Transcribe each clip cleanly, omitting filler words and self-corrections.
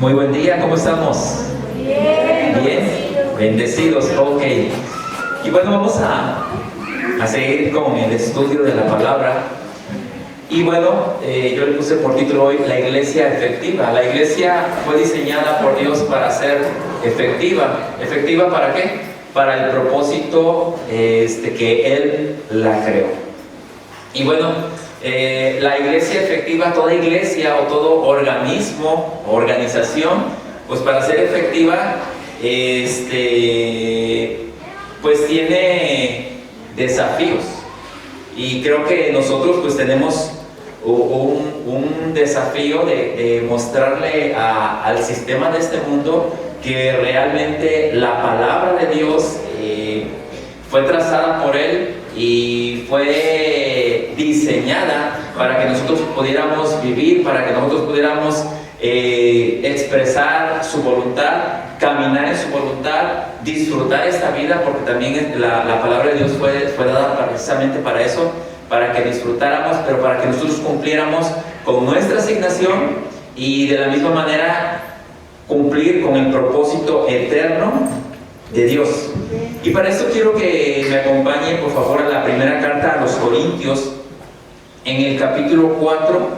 Muy buen día, ¿cómo estamos? Bien. Bien, bendecidos, ok. Y bueno, vamos a seguir con el estudio de la palabra. Y bueno, yo le puse por título hoy la iglesia efectiva. La iglesia fue diseñada por Dios para ser efectiva. ¿Efectiva para qué? Para el propósito que Él la creó. Y bueno, la iglesia efectiva, toda iglesia o todo organismo, organización, pues para ser efectiva, pues tiene desafíos. Y creo que nosotros pues tenemos un desafío de mostrarle al sistema de este mundo que realmente la palabra de Dios fue trazada por Él y fue diseñada para que nosotros pudiéramos vivir, para que nosotros pudiéramos expresar su voluntad, caminar en su voluntad, disfrutar esta vida, porque también la palabra de Dios fue dada precisamente para eso, para que disfrutáramos, pero para que nosotros cumpliéramos con nuestra asignación y de la misma manera cumplir con el propósito eterno de Dios. Y para esto quiero que me acompañen por favor a la primera carta a los Corintios, en el capítulo 4,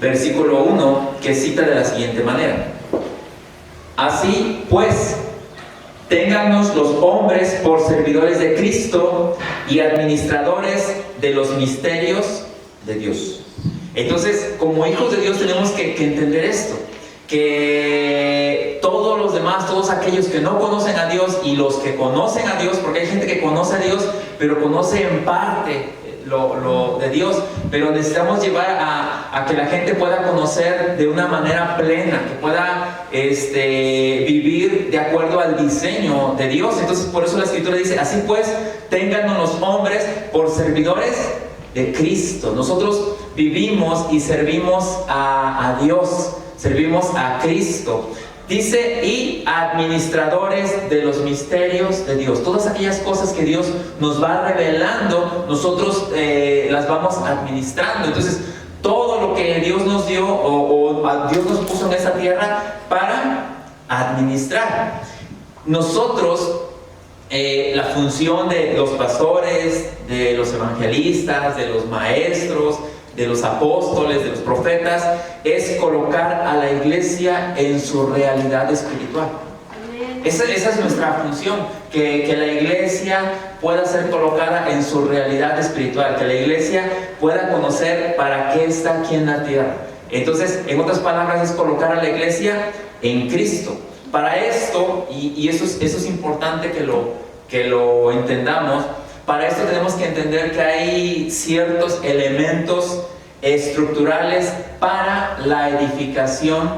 versículo 1, que cita de la siguiente manera: así pues, téngannos los hombres por servidores de Cristo y administradores de los misterios de Dios. Entonces, como hijos de Dios tenemos que entender esto, que todos los demás, todos aquellos que no conocen a Dios y los que conocen a Dios, porque hay gente que conoce a Dios, pero conoce en parte lo de Dios, pero necesitamos llevar a que la gente pueda conocer de una manera plena, que pueda vivir de acuerdo al diseño de Dios. Entonces por eso la Escritura dice: así pues, téngannos los hombres por servidores de Cristo. Nosotros vivimos y servimos a Dios, servimos a Cristo. Dice: y administradores de los misterios de Dios. Todas aquellas cosas que Dios nos va revelando, nosotros las vamos administrando. Entonces, todo lo que Dios nos dio o Dios nos puso en esta tierra para administrar. Nosotros, la función de los pastores, de los evangelistas, de los maestros, de los apóstoles, de los profetas, es colocar a la iglesia en su realidad espiritual. Esa es nuestra función, que la iglesia pueda ser colocada en su realidad espiritual, que la iglesia pueda conocer para qué está aquí en la tierra. Entonces, en otras palabras, es colocar a la iglesia en Cristo. Para esto, y eso es importante que lo entendamos, para esto tenemos que entender que hay ciertos elementos estructurales para la edificación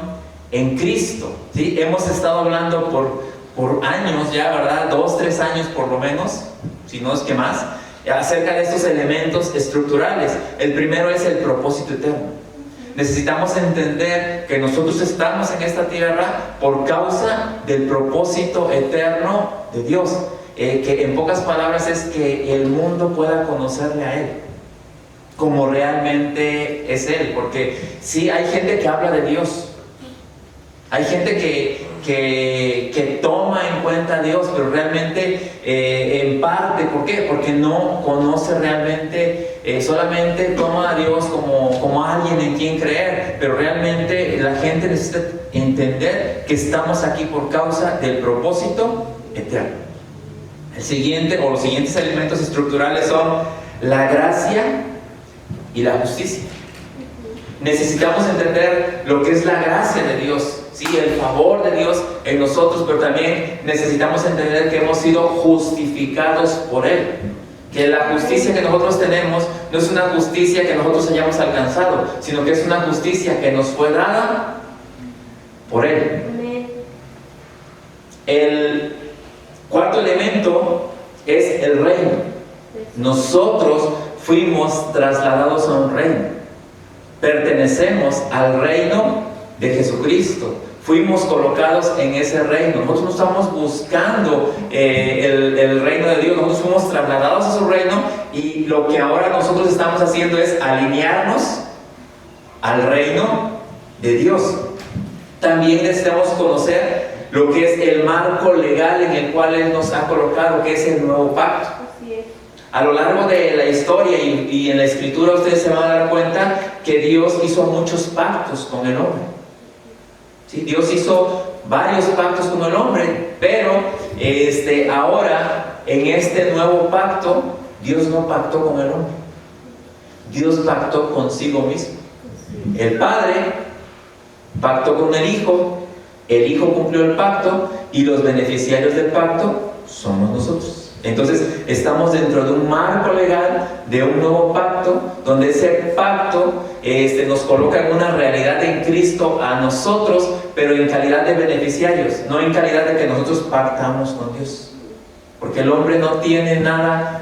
en Cristo, ¿sí? Hemos estado hablando por años ya, ¿verdad? 2, 3 años por lo menos, si no es que más, acerca de estos elementos estructurales. El primero es el propósito eterno. Necesitamos entender que nosotros estamos en esta tierra por causa del propósito eterno de Dios. Que en pocas palabras es que el mundo pueda conocerle a Él como realmente es Él. Porque sí, hay gente que habla de Dios, hay gente que toma en cuenta a Dios, pero realmente en parte, ¿por qué? Porque no conoce realmente, solamente toma a Dios como alguien en quien creer, pero realmente la gente necesita entender que estamos aquí por causa del propósito eterno. El siguiente, o los siguientes elementos estructurales son la gracia y la justicia. Necesitamos entender lo que es la gracia de Dios, ¿sí? El favor de Dios en nosotros, pero también necesitamos entender que hemos sido justificados por Él. Que la justicia que nosotros tenemos no es una justicia que nosotros hayamos alcanzado, sino que es una justicia que nos fue dada por Él. El cuarto elemento es el reino. Nosotros fuimos trasladados a un reino. Pertenecemos al reino de Jesucristo. Fuimos colocados en ese reino. Nosotros no estamos buscando el reino de Dios. Nosotros fuimos trasladados a su reino y lo que ahora nosotros estamos haciendo es alinearnos al reino de Dios. También necesitamos conocer lo que es el marco legal en el cual Él nos ha colocado, que es el nuevo pacto. A lo largo de la historia y en la escritura ustedes se van a dar cuenta que Dios hizo muchos pactos con el hombre. ¿Sí? Dios hizo varios pactos con el hombre, pero ahora en este nuevo pacto Dios no pactó con el hombre. Dios pactó consigo mismo. El Padre pactó con el Hijo cumplió el pacto y los beneficiarios del pacto somos nosotros. Entonces estamos dentro de un marco legal de un nuevo pacto, donde ese pacto nos coloca en una realidad en Cristo a nosotros, pero en calidad de beneficiarios, no en calidad de que nosotros pactamos con Dios, porque el hombre no tiene nada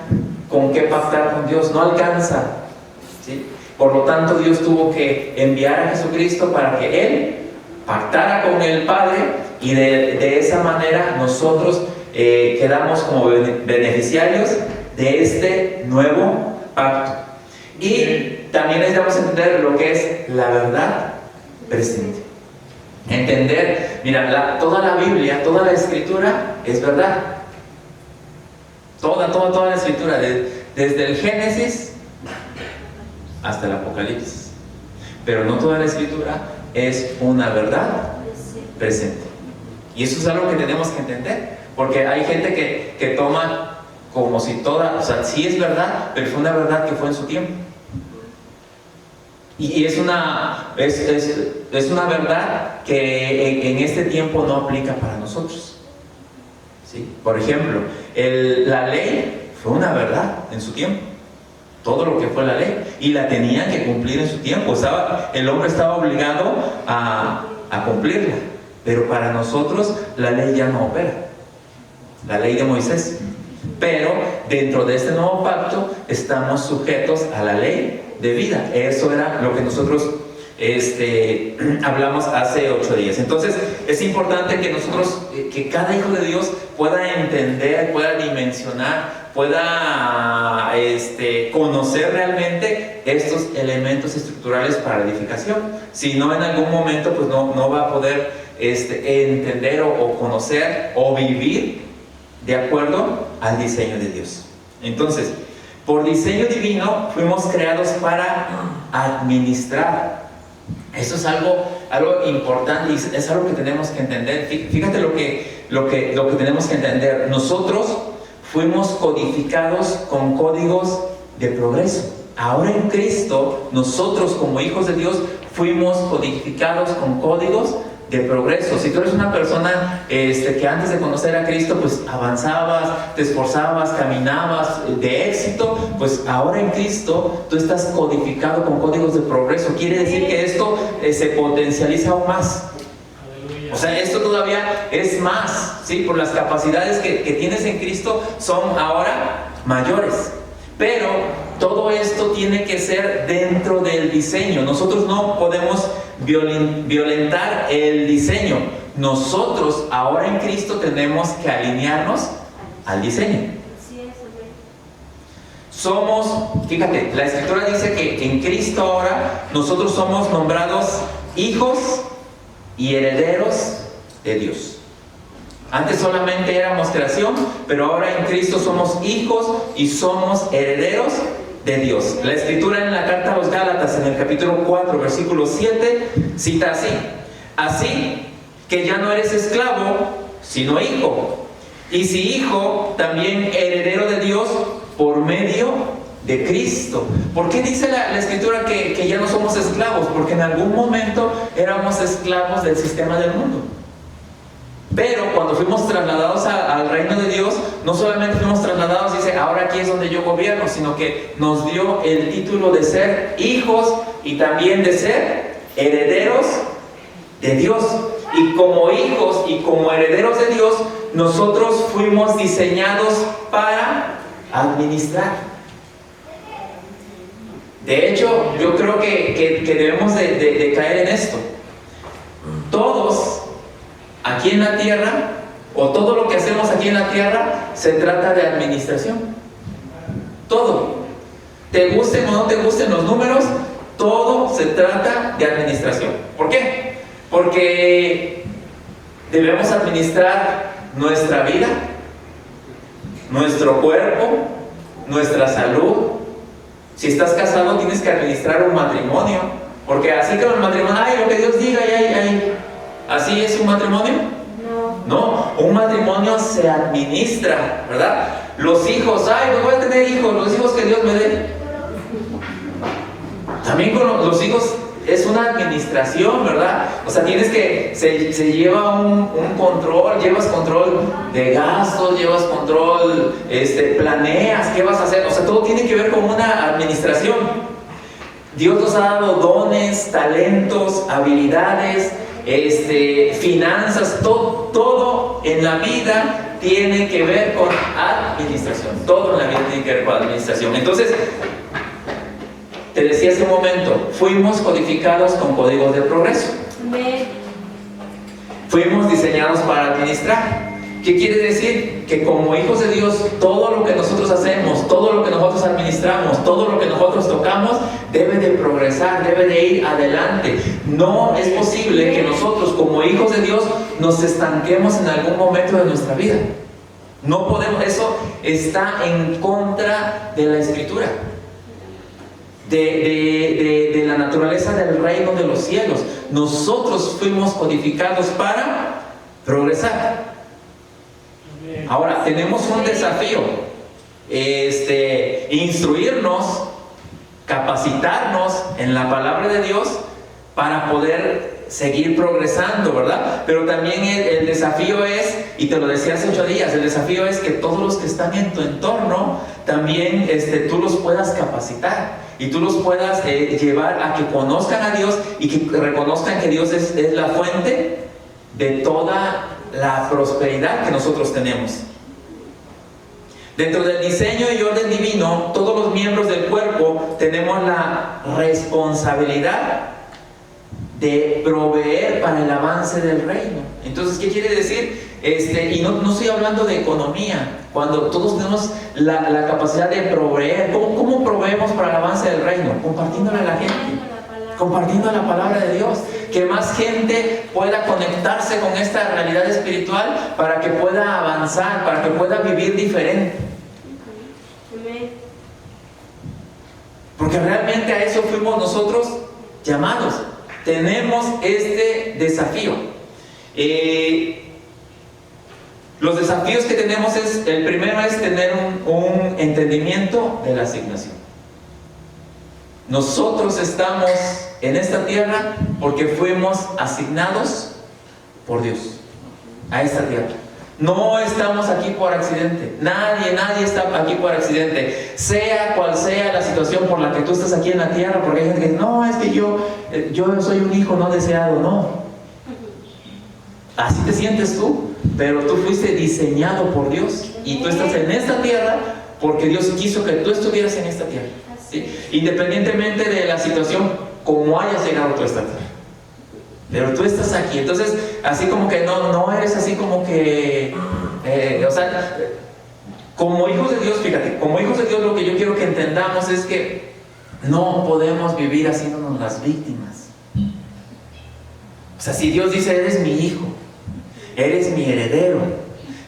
con qué pactar con Dios, no alcanza, ¿sí? Por lo tanto, Dios tuvo que enviar a Jesucristo para que Él pactara con el Padre, y de esa manera nosotros quedamos como beneficiarios de este nuevo pacto. Y también necesitamos entender lo que es la verdad presente. Entender, mira, toda la Biblia, toda la Escritura es verdad. Toda la Escritura, desde el Génesis hasta el Apocalipsis. Pero no toda la Escritura es una verdad presente. Y eso es algo que tenemos que entender, porque hay gente que toma como si toda, o sea, sí es verdad, pero fue una verdad que fue en su tiempo. Y es una verdad que en este tiempo no aplica para nosotros. ¿Sí? Por ejemplo, la ley fue una verdad en su tiempo. Todo lo que fue la ley, y la tenían que cumplir en su tiempo. El hombre estaba obligado a cumplirla, pero para nosotros la ley ya no opera, la ley de Moisés. Pero dentro de este nuevo pacto estamos sujetos a la ley de vida. Eso era lo que nosotros hablamos hace 8 días. Entonces es importante que nosotros, que cada hijo de Dios pueda entender, pueda dimensionar, pueda conocer realmente estos elementos estructurales para la edificación. Si no, en algún momento pues no va a poder entender o conocer o vivir de acuerdo al diseño de Dios. Entonces, por diseño divino fuimos creados para administrar. Eso es algo importante, y es algo que tenemos que entender. Fíjate lo que tenemos que entender. Nosotros fuimos codificados con códigos de progreso. Ahora en Cristo, nosotros como hijos de Dios fuimos codificados con códigos de progreso. Si tú eres una persona que antes de conocer a Cristo pues avanzabas, te esforzabas, caminabas de éxito, pues ahora en Cristo tú estás codificado con códigos de progreso. Quiere decir que esto se potencializa aún más. O sea, esto todavía es más, ¿sí? Por las capacidades que tienes en Cristo son ahora mayores. Pero todo esto tiene que ser dentro del diseño. Nosotros no podemos violentar el diseño. Nosotros ahora en Cristo tenemos que alinearnos al diseño. Fíjate, la Escritura dice que en Cristo ahora nosotros somos nombrados hijos y herederos de Dios. Antes solamente éramos creación, pero ahora en Cristo somos hijos y somos herederos de Dios. La Escritura en la carta a los Gálatas, en el capítulo 4, versículo 7, cita así: así que ya no eres esclavo, sino hijo, y si hijo, también heredero de Dios por medio de Cristo. ¿Por qué dice la Escritura que ya no somos esclavos? Porque en algún momento éramos esclavos del sistema del mundo. Pero cuando fuimos trasladados al reino de Dios, no solamente fuimos trasladados, dice, ahora aquí es donde yo gobierno, sino que nos dio el título de ser hijos y también de ser herederos de Dios. Y como hijos y como herederos de Dios, nosotros fuimos diseñados para administrar. De hecho, yo creo que debemos de caer en esto. Todos aquí en la tierra, o todo lo que hacemos aquí en la tierra, se trata de administración. Todo. Te gusten o no te gusten los números, todo se trata de administración. ¿Por qué? Porque debemos administrar nuestra vida, nuestro cuerpo, nuestra salud. Si estás casado, tienes que administrar un matrimonio. Porque así como el matrimonio, ay, lo que Dios diga, ¿así es un matrimonio? No, un matrimonio se administra, ¿verdad? Los hijos, ay, pues voy a tener hijos, los hijos que Dios me dé. También con los hijos es una administración, ¿verdad? O sea, tienes que, se lleva un control, llevas control de gastos, llevas control, planeas qué vas a hacer. O sea, todo tiene que ver con una administración. Dios nos ha dado dones, talentos, habilidades, finanzas, todo en la vida tiene que ver con administración. Todo en la vida tiene que ver con administración. Entonces, te decía hace un momento, fuimos codificados con códigos de progreso. Fuimos diseñados para administrar. ¿Qué quiere decir? Que como hijos de Dios, todo lo que nosotros hacemos, todo lo que nosotros administramos, todo lo que nosotros tocamos, debe de progresar, debe de ir adelante. No es posible que nosotros como hijos de Dios nos estanquemos en algún momento de nuestra vida. No podemos, eso está en contra de la Escritura, de la naturaleza del reino de los cielos. Nosotros fuimos codificados para progresar. Ahora, tenemos un desafío, instruirnos, capacitarnos en la palabra de Dios para poder seguir progresando, ¿verdad? Pero también el desafío es, y te lo decía hace 8 días, el desafío es que todos los que están en tu entorno, también tú los puedas capacitar y tú los puedas llevar a que conozcan a Dios y que reconozcan que Dios es la fuente de toda la prosperidad que nosotros tenemos. Dentro del diseño y orden divino, todos los miembros del cuerpo tenemos la responsabilidad de proveer para el avance del reino. Entonces, ¿qué quiere decir? Y no estoy hablando de economía, cuando todos tenemos la capacidad de proveer. ¿Cómo proveemos para el avance del reino? Compartiéndole a la gente, compartiendo la palabra de Dios, que más gente pueda conectarse con esta realidad espiritual para que pueda avanzar, para que pueda vivir diferente. Porque realmente a eso fuimos nosotros llamados. Tenemos este desafío. Los desafíos que tenemos el primero es tener un entendimiento de la asignación. Nosotros estamos en esta tierra porque fuimos asignados por Dios a esta tierra. No estamos aquí por accidente. Nadie está aquí por accidente. Sea cual sea la situación por la que tú estás aquí en la tierra, porque hay gente que dice, no, es que yo soy un hijo no deseado. No. Así te sientes tú, pero tú fuiste diseñado por Dios y tú estás en esta tierra porque Dios quiso que tú estuvieras en esta tierra. ¿Sí? Independientemente de la situación, como hayas llegado tú a esta tierra. Pero tú estás aquí. Entonces, así como que no eres así como que como hijos de Dios, fíjate, como hijos de Dios lo que yo quiero que entendamos es que no podemos vivir haciéndonos las víctimas. O sea, si Dios dice, eres mi hijo, eres mi heredero,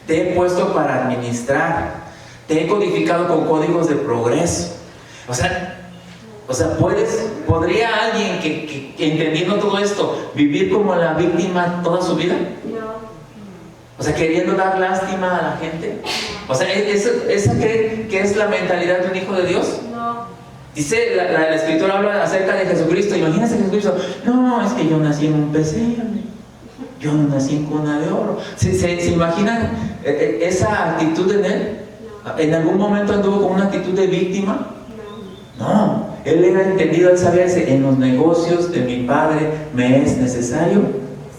te he puesto para administrar, te he codificado con códigos de progreso. O sea, ¿podría alguien que entendiendo todo esto vivir como la víctima toda su vida? No. O sea, queriendo dar lástima a la gente. O sea, ¿esa cree que es la mentalidad de un hijo de Dios? No. Dice, la Escritura habla acerca de Jesucristo. Imagínense Jesucristo. No, es que yo nací en un pesebre. Yo no nací en cuna de oro. ¿Se imaginan esa actitud en él? No. ¿En algún momento anduvo con una actitud de víctima? No, él era entendido, él sabía que en los negocios de mi padre me es necesario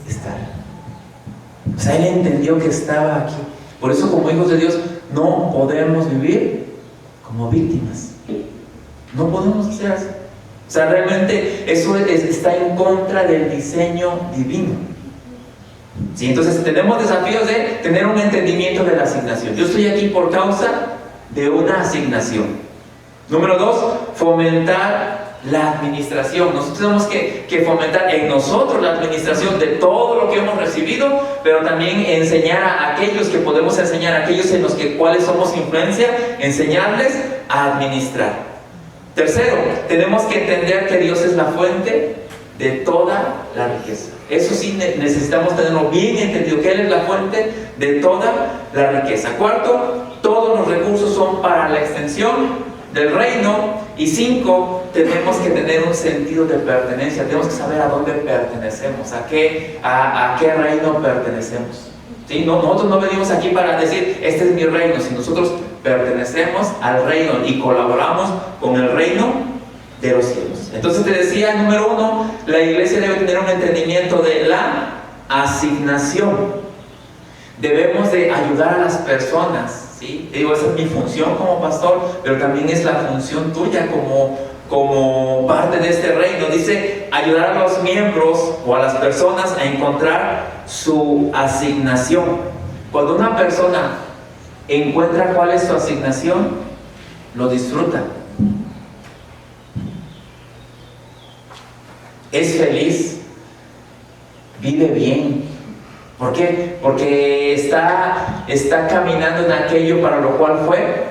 estar. O sea, él entendió que estaba aquí. Por eso, como hijos de Dios, no podemos vivir como víctimas. No podemos hacer así. O sea, realmente eso está en contra del diseño divino. ¿Sí? Entonces, tenemos desafíos de tener un entendimiento de la asignación. Yo estoy aquí por causa de una asignación. Número 2, fomentar la administración. Nosotros tenemos que fomentar en nosotros la administración de todo lo que hemos recibido, pero también enseñar a aquellos que podemos enseñar, a aquellos en los cuales somos influencia, enseñarles a administrar. Tercero, tenemos que entender que Dios es la fuente de toda la riqueza. Eso sí necesitamos tenerlo bien entendido, que Él es la fuente de toda la riqueza. Cuarto, todos los recursos son para la extensión del reino. Y 5, tenemos que tener un sentido de pertenencia. Tenemos que saber a dónde pertenecemos, a qué reino pertenecemos. ¿Sí? Nosotros no venimos aquí para decir, este es mi reino. Si nosotros pertenecemos al reino y colaboramos con el reino de los cielos. Entonces te decía, número 1, la iglesia debe tener un entendimiento de la asignación. Debemos de ayudar a las personas. ¿Sí? Digo, esa es mi función como pastor, pero también es la función tuya como parte de este reino. Dice, ayudar a los miembros o a las personas a encontrar su asignación. Cuando una persona encuentra cuál es su asignación, lo disfruta. Es feliz, vive bien. ¿Por qué? Porque está caminando en aquello para lo cual fue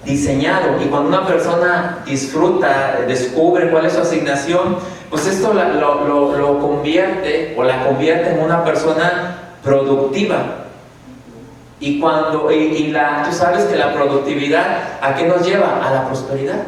diseñado. Y cuando una persona disfruta, descubre cuál es su asignación, pues esto lo convierte o la convierte en una persona productiva. Y tú sabes que la productividad, ¿a qué nos lleva? A la prosperidad.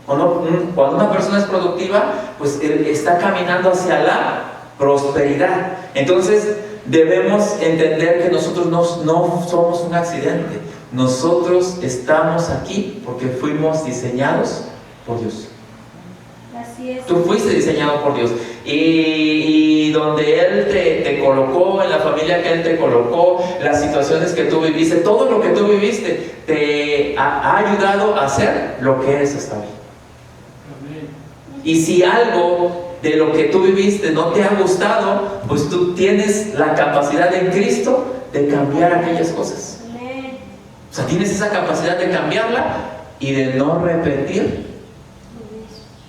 Cuando una persona es productiva, pues está caminando hacia la prosperidad. Entonces, debemos entender que nosotros no somos un accidente. Nosotros estamos aquí porque fuimos diseñados por Dios. Así es. Tú fuiste diseñado por Dios. Y donde Él te colocó, en la familia que Él te colocó, las situaciones que tú viviste, todo lo que tú viviste te ha ayudado a hacer lo que eres hasta hoy. Y si algo de lo que tú viviste no te ha gustado, pues tú tienes la capacidad en Cristo de cambiar aquellas cosas. O sea, tienes esa capacidad de cambiarla y de no repetir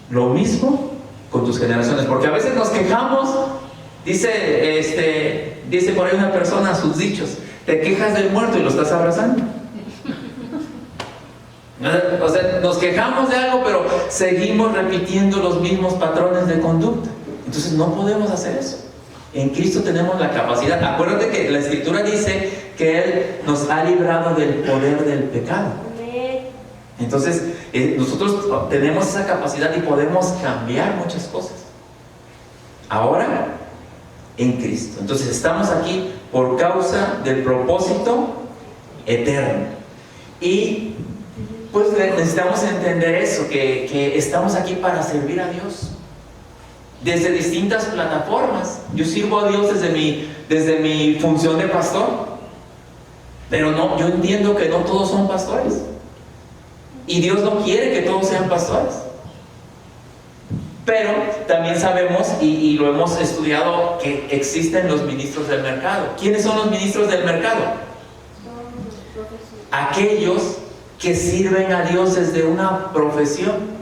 lo mismo con tus generaciones. Porque a veces nos quejamos, dice por ahí una persona sus dichos, te quejas del muerto y lo estás abrazando. O sea, nos quejamos de algo, pero seguimos repitiendo los mismos patrones de conducta. Entonces no podemos hacer eso. En Cristo tenemos la capacidad. Acuérdate que la Escritura dice que Él nos ha librado del poder del pecado. Entonces nosotros tenemos esa capacidad y podemos cambiar muchas cosas. Ahora, en Cristo. Entonces estamos aquí por causa del propósito eterno. Y pues necesitamos entender eso, que estamos aquí para servir a Dios desde distintas plataformas. Yo sirvo a Dios desde mi función de pastor, pero yo entiendo que no todos son pastores, y Dios no quiere que todos sean pastores. Pero también sabemos y lo hemos estudiado, que existen los ministros del mercado. ¿Quiénes son los ministros del mercado? Aquellos que sirven a Dios desde una profesión,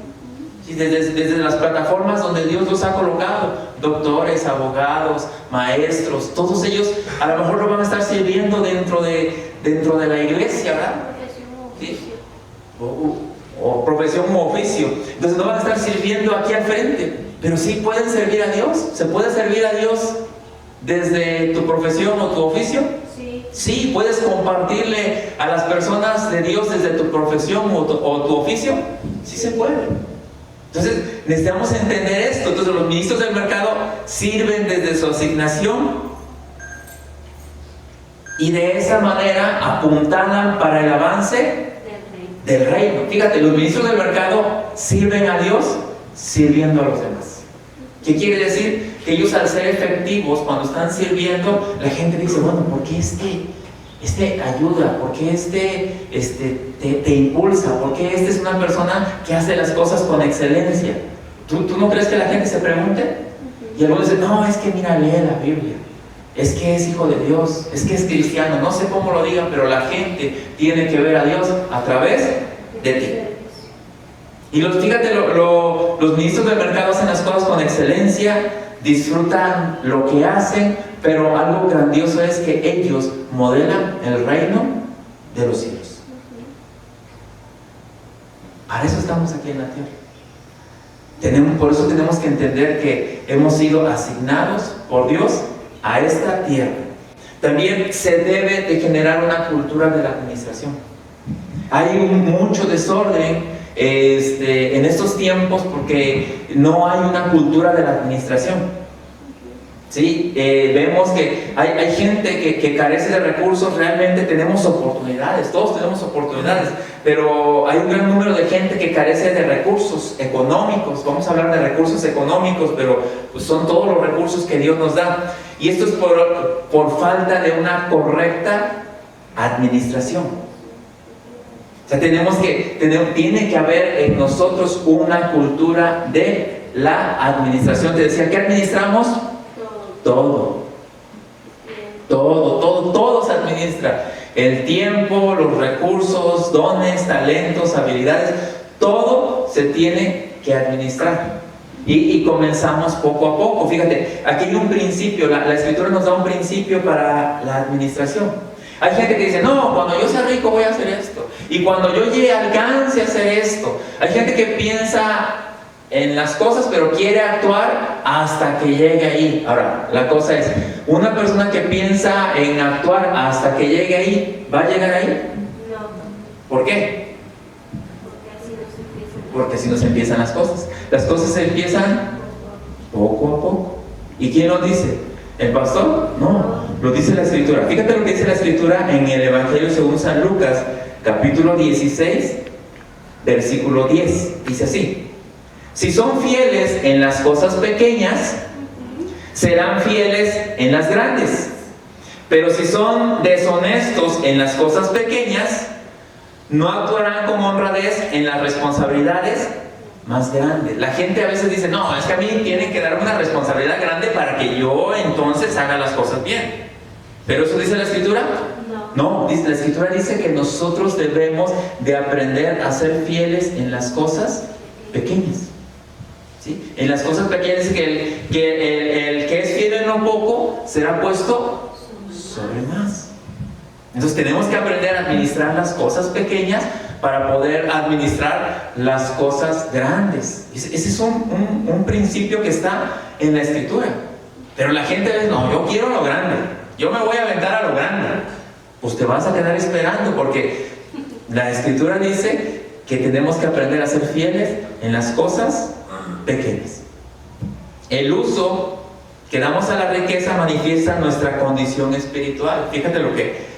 desde las plataformas donde Dios los ha colocado, doctores, abogados, maestros, todos ellos a lo mejor lo van a estar sirviendo dentro de la iglesia, ¿verdad? ¿Sí? O profesión o oficio. Entonces no van a estar sirviendo aquí al frente, pero sí pueden servir a Dios. ¿Se puede servir a Dios desde tu profesión o tu oficio? Sí, puedes compartirle a las personas de Dios desde tu profesión o tu oficio. Sí se puede. Entonces necesitamos entender esto. Entonces los ministros del mercado sirven desde su asignación y de esa manera apuntalan para el avance del reino. Fíjate, los ministros del mercado sirven a Dios sirviendo a los demás. ¿Qué quiere decir? Que ellos, al ser efectivos, cuando están sirviendo, la gente dice, bueno, ¿por qué este ayuda? ¿Por qué te impulsa? ¿Por qué es una persona que hace las cosas con excelencia? ¿Tú no crees que la gente se pregunte? Y algunos dicen, no, es que mira, lee la Biblia, es que es hijo de Dios, es que es cristiano, no sé cómo lo digan, pero la gente tiene que ver a Dios a través de ti. Y fíjate, los ministros del mercado hacen las cosas con excelencia, disfrutan lo que hacen, pero algo grandioso es que ellos modelan el reino de los cielos. Para eso estamos aquí en la tierra. Por eso tenemos que entender que hemos sido asignados por Dios a esta tierra. También se debe de generar una cultura de la administración. Hay mucho desorden en estos tiempos porque no hay una cultura de la administración. ¿Sí? Vemos que hay gente que carece de recursos. Realmente tenemos oportunidades, todos tenemos oportunidades, pero hay un gran número de gente que carece de recursos económicos. Vamos a hablar de recursos económicos, pero pues son todos los recursos que Dios nos da, y esto es por falta de una correcta administración. O sea, tiene que haber en nosotros una cultura de la administración. Te decía, ¿qué administramos? Todo se administra. El tiempo, los recursos, dones, talentos, habilidades, todo se tiene que administrar. Y comenzamos poco a poco. Fíjate, aquí hay un principio, la Escritura nos da un principio para la administración. Hay gente que dice, no, cuando yo sea rico voy a hacer esto, y cuando yo alcance a hacer esto. Hay gente que piensa en las cosas, pero quiere actuar hasta que llegue ahí. Ahora, la cosa es, una persona que piensa en actuar hasta que llegue ahí, ¿va a llegar ahí? No. ¿Por qué? Porque así nos empiezan las cosas. Las cosas se empiezan poco a poco. ¿Y quién lo dice? ¿El pastor? No, lo dice la Escritura. Fíjate lo que dice la Escritura en el Evangelio según San Lucas, capítulo 16, versículo 10. Dice así: si son fieles en las cosas pequeñas, serán fieles en las grandes. Pero si son deshonestos en las cosas pequeñas, no actuarán con honradez en las responsabilidades más grandes. La gente a veces dice, no, es que a mí tienen que darme una responsabilidad grande para que yo entonces haga las cosas bien. ¿Pero eso dice la Escritura? No, la Escritura dice que nosotros debemos de aprender a ser fieles en las cosas pequeñas. ¿Sí? En las cosas pequeñas dice que el que es fiel en lo poco será puesto sobre más. Entonces tenemos que aprender a administrar las cosas pequeñas para poder administrar las cosas grandes. Ese es un principio que está en la Escritura. Pero la gente dice, no, yo quiero lo grande, yo me voy a aventar a lo grande. Pues te vas a quedar esperando, porque la Escritura dice que tenemos que aprender a ser fieles en las cosas pequeñas. El uso que damos a la riqueza manifiesta nuestra condición espiritual. Fíjate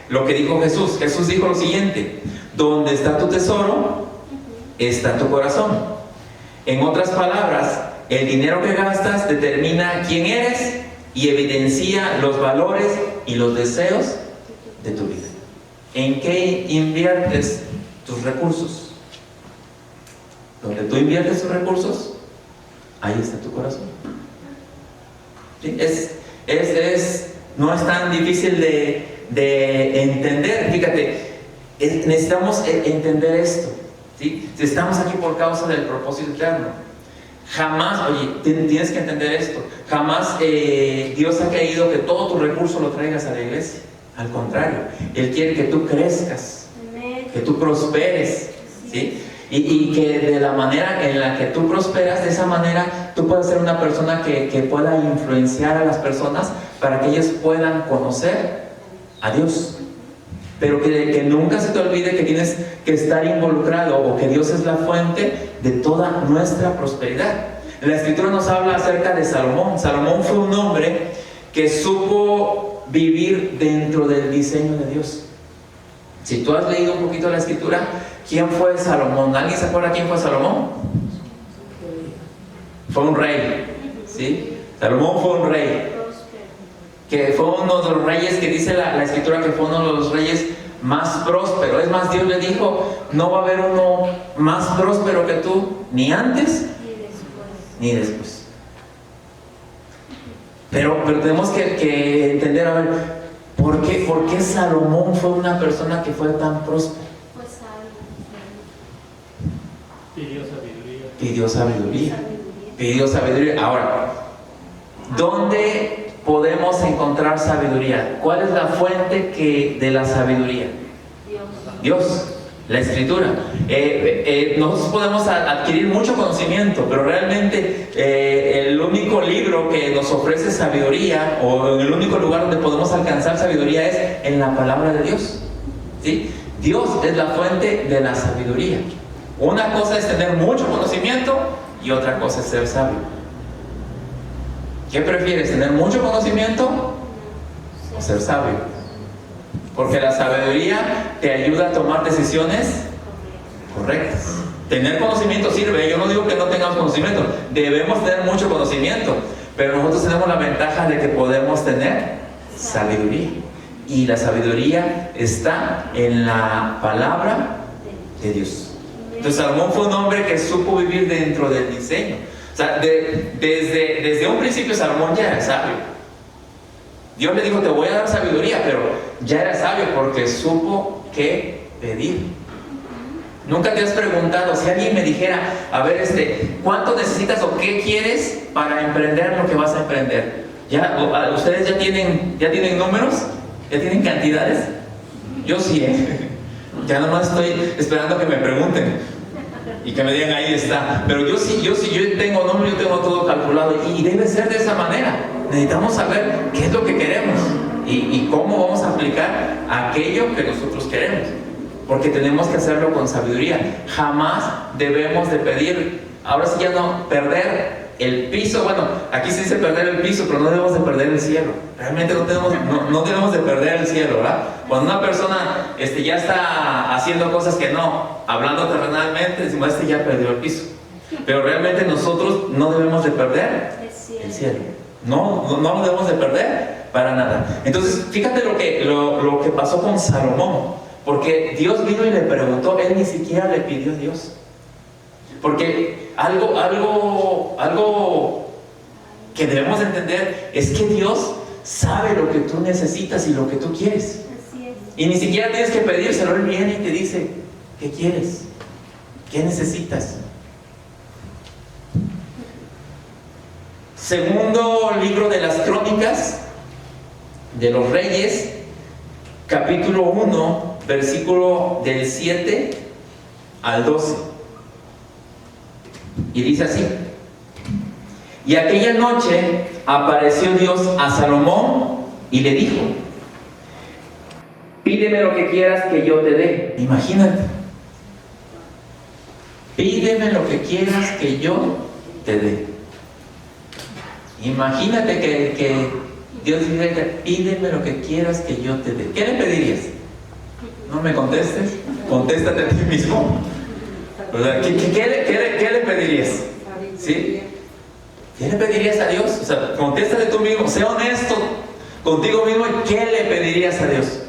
lo que dijo Jesús. Jesús dijo lo siguiente: donde está tu tesoro, está tu corazón. En otras palabras, el dinero que gastas determina quién eres y evidencia los valores y los deseos de tu vida. ¿En qué inviertes tus recursos? Donde tú inviertes tus recursos, ahí está tu corazón. ¿Sí? No es tan difícil de entender. Fíjate, necesitamos entender esto, ¿sí? Si estamos aquí por causa del propósito eterno, jamás, tienes que entender esto, jamás Dios ha querido que todo tu recurso lo traigas a la iglesia. Al contrario, Él quiere que tú crezcas, que tú prosperes, ¿sí? Y que de la manera en la que tú prosperas, de esa manera tú puedas ser una persona que pueda influenciar a las personas para que ellas puedan conocer a Dios. Pero que nunca se te olvide que tienes que estar involucrado, o que Dios es la fuente de toda nuestra prosperidad. La Escritura nos habla acerca de Salomón. Salomón fue un hombre que supo vivir dentro del diseño de Dios. Si tú has leído un poquito la Escritura, ¿quién fue Salomón? ¿Alguien se acuerda quién fue Salomón? Fue un rey, ¿sí? Salomón fue un rey, que fue uno de los reyes que dice la Escritura que fue uno de los reyes más prósperos. Es más, Dios le dijo, no va a haber uno más próspero que tú, ni antes ni después. Pero tenemos que entender, a ver, ¿por qué Salomón fue una persona que fue tan próspero? Pidió sabiduría. pidió sabiduría. Pidió sabiduría. Ahora, ¿dónde podemos encontrar sabiduría? ¿Cuál es la fuente de la sabiduría? Dios, la Escritura. Nosotros podemos adquirir mucho conocimiento, pero realmente el único libro que nos ofrece sabiduría, o el único lugar donde podemos alcanzar sabiduría, es en la palabra de Dios. ¿Sí? Dios es la fuente de la sabiduría. Una cosa es tener mucho conocimiento y otra cosa es ser sabio. ¿Qué prefieres, tener mucho conocimiento o ser sabio? Porque la sabiduría te ayuda a tomar decisiones correctas. Tener conocimiento sirve. Yo no digo que no tengamos conocimiento. Debemos tener mucho conocimiento. Pero nosotros tenemos la ventaja de que podemos tener sabiduría. Y la sabiduría está en la palabra de Dios. Entonces Salomón fue un hombre que supo vivir dentro del diseño. O sea, desde un principio Salomón ya era sabio. Dios le dijo, te voy a dar sabiduría, pero ya era sabio porque supo qué pedir. Nunca te has preguntado, si alguien me dijera, a ver, ¿cuánto necesitas o qué quieres para emprender lo que vas a emprender? ¿Ustedes ya tienen números? ¿Ya tienen cantidades? Yo sí, ya nomás estoy esperando que me pregunten y que me digan, ahí está. Pero yo tengo números, yo tengo todo calculado, y debe ser de esa manera. Necesitamos saber qué es lo que queremos y cómo vamos a aplicar aquello que nosotros queremos, porque tenemos que hacerlo con sabiduría. Jamás debemos de pedir, ahora sí ya no, perder el piso. Bueno, aquí se dice perder el piso, pero no debemos de perder el cielo. Realmente no debemos de perder el cielo, ¿verdad? Cuando una persona ya está haciendo cosas que no, hablando terrenalmente, decimos, ya perdió el piso. Pero realmente nosotros no debemos de perder el cielo. No lo debemos de perder para nada. Entonces, fíjate lo que pasó con Salomón. Porque Dios vino y le preguntó, él ni siquiera le pidió a Dios. Porque algo que debemos entender es que Dios sabe lo que tú necesitas y lo que tú quieres. Y ni siquiera tienes que pedírselo, Él viene y te dice, ¿qué quieres? ¿Qué necesitas? Segundo libro de las Crónicas de los Reyes, capítulo 1, versículo del 7 al 12. Y dice así: y aquella noche apareció Dios a Salomón y le dijo, pídeme lo que quieras que yo te dé. Imagínate, pídeme lo que quieras que yo te dé. Imagínate que Dios dice, pídeme lo que quieras que yo te dé. ¿Qué le pedirías? No me contestes, contéstate a ti mismo. ¿Qué le pedirías? ¿Sí? ¿Qué le pedirías a Dios? O sea, contéstate tú mismo, sé honesto contigo mismo. ¿Qué le pedirías a Dios?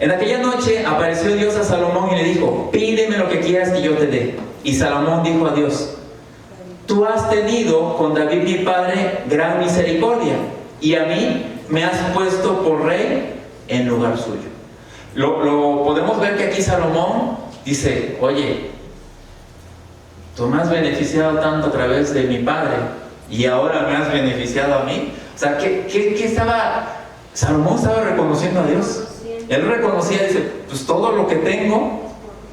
En aquella noche apareció Dios a Salomón y le dijo, pídeme lo que quieras que yo te dé. Y Salomón dijo a Dios, tú has tenido con David mi padre gran misericordia, y a mí me has puesto por rey en lugar suyo. Lo podemos ver que aquí Salomón dice, oye, tú me has beneficiado tanto a través de mi padre y ahora me has beneficiado a mí. O sea, Salomón estaba reconociendo a Dios. Él reconocía, dice, pues todo lo que tengo,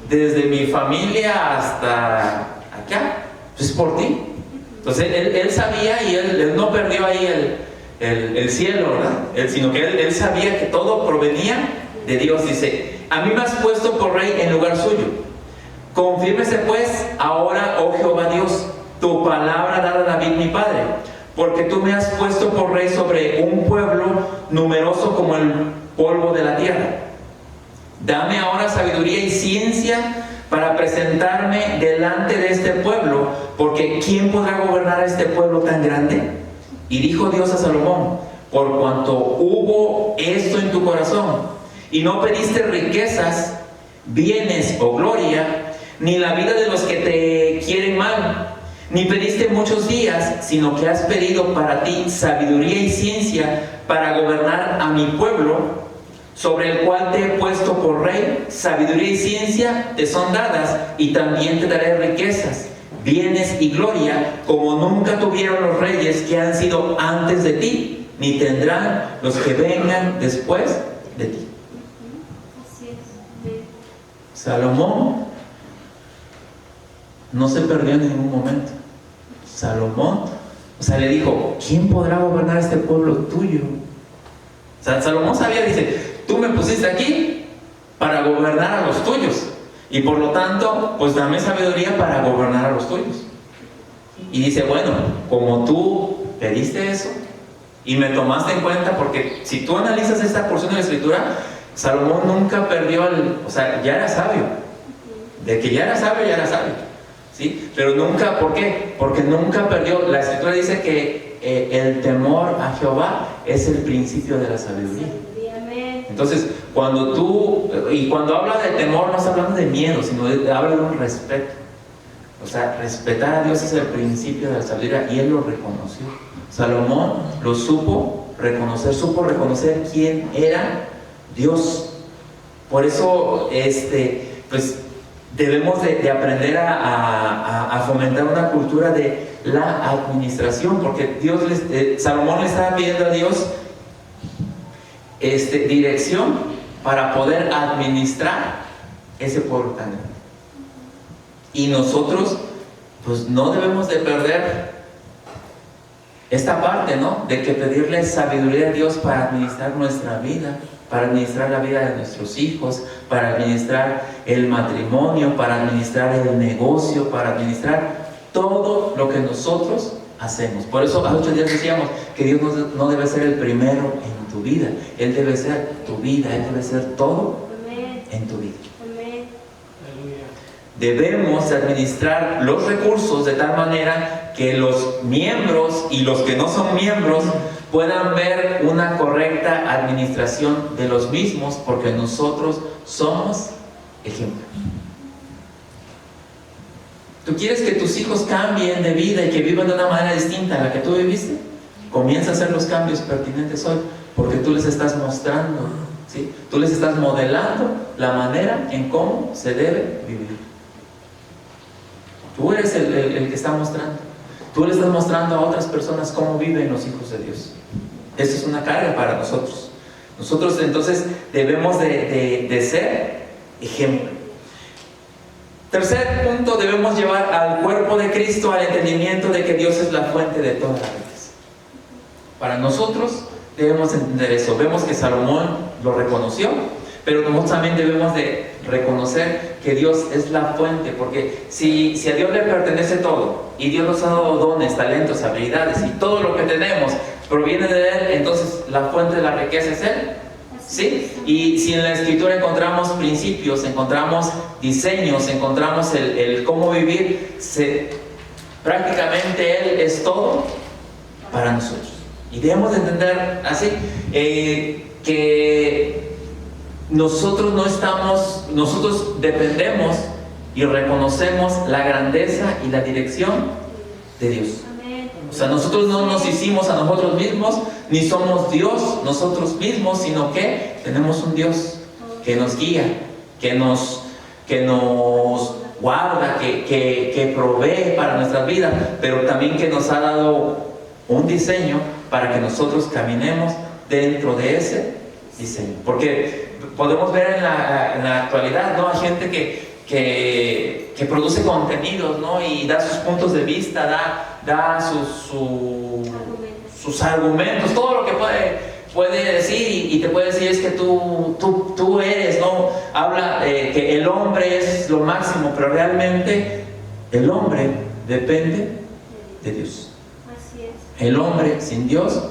desde mi familia hasta acá, pues por ti. Entonces él sabía, y él no perdió ahí el cielo, ¿verdad? Sino que él sabía que todo provenía de Dios. Dice, a mí me has puesto por rey en lugar suyo. Confírmese pues ahora, oh Jehová Dios, tu palabra dada a David mi padre, porque tú me has puesto por rey sobre un pueblo numeroso como el polvo de la tierra. Dame ahora sabiduría y ciencia para presentarme delante de este pueblo, porque ¿quién podrá gobernar a este pueblo tan grande? Y dijo Dios a Salomón, por cuanto hubo esto en tu corazón, y no pediste riquezas, bienes o gloria, ni la vida de los que te quieren mal, ni pediste muchos días, sino que has pedido para ti sabiduría y ciencia para gobernar a mi pueblo, sobre el cual te he puesto por rey, sabiduría y ciencia te son dadas, y también te daré riquezas, bienes y gloria, como nunca tuvieron los reyes que han sido antes de ti, ni tendrán los que vengan después de ti. Así es. Salomón no se perdió en ningún momento. Salomón, le dijo, ¿quién podrá gobernar este pueblo tuyo? Salomón sabía, dice, tú me pusiste aquí para gobernar a los tuyos, y por lo tanto, pues dame sabiduría para gobernar a los tuyos. Y dice, bueno, como tú pediste eso y me tomaste en cuenta, porque si tú analizas esta porción de la escritura, Salomón nunca perdió ya era sabio. De que ya era sabio, ya era sabio, ¿sí? Pero nunca, ¿por qué? Porque nunca perdió. La escritura dice que el temor a Jehová es el principio de la sabiduría. Entonces, cuando habla de temor, no está hablando de miedo, sino habla de un respeto. Respetar a Dios es el principio de la sabiduría, y él lo reconoció. Salomón lo supo reconocer quién era Dios. Por eso, pues debemos de aprender a fomentar una cultura de la administración, porque Salomón le estaba pidiendo a Dios dirección para poder administrar ese pueblo tan grande. Y nosotros, pues no debemos de perder esta parte, ¿no? De que pedirle sabiduría a Dios para administrar nuestra vida, para administrar la vida de nuestros hijos, para administrar el matrimonio, para administrar el negocio, para administrar todo lo que nosotros hacemos. Por eso hace 8 días decíamos que Dios no debe ser el primero en tu vida. Él debe ser tu vida, Él debe ser todo en tu vida. Debemos administrar los recursos de tal manera que los miembros y los que no son miembros puedan ver una correcta administración de los mismos, porque nosotros somos ejemplo. ¿Tú quieres que tus hijos cambien de vida y que vivan de una manera distinta a la que tú viviste? Comienza a hacer los cambios pertinentes hoy, porque tú les estás mostrando, ¿sí? Tú les estás modelando la manera en cómo se debe vivir. Tú eres el que está mostrando. Tú le estás mostrando a otras personas cómo viven los hijos de Dios. Eso es una carga para nosotros. Nosotros entonces debemos de ser ejemplo. Tercer punto, debemos llevar al cuerpo de Cristo al entendimiento de que Dios es la fuente de toda la riqueza. Para nosotros debemos entender eso. Vemos que Salomón lo reconoció, pero nosotros también debemos de reconocer que Dios es la fuente, porque si a Dios le pertenece todo, y Dios nos ha dado dones, talentos, habilidades, y todo lo que tenemos proviene de Él, entonces la fuente de la riqueza es Él, ¿sí? Y si en la Escritura encontramos principios, encontramos diseños, encontramos el cómo vivir, prácticamente Él es todo para nosotros. Y debemos de entender así, que nosotros dependemos y reconocemos la grandeza y la dirección de Dios. Nosotros no nos hicimos a nosotros mismos, ni somos Dios nosotros mismos, sino que tenemos un Dios que nos guía, que nos guarda, que provee para nuestras vidas, pero también que nos ha dado un diseño para que nosotros caminemos dentro de ese diseño. Porque podemos ver en la actualidad, ¿no? Hay gente que produce contenidos, ¿no? Y da sus puntos de vista, da sus argumentos, todo lo que puede decir, y te puede decir es que tú eres, ¿no? Habla que el hombre es lo máximo, pero realmente el hombre depende de Dios. Así es. El hombre sin Dios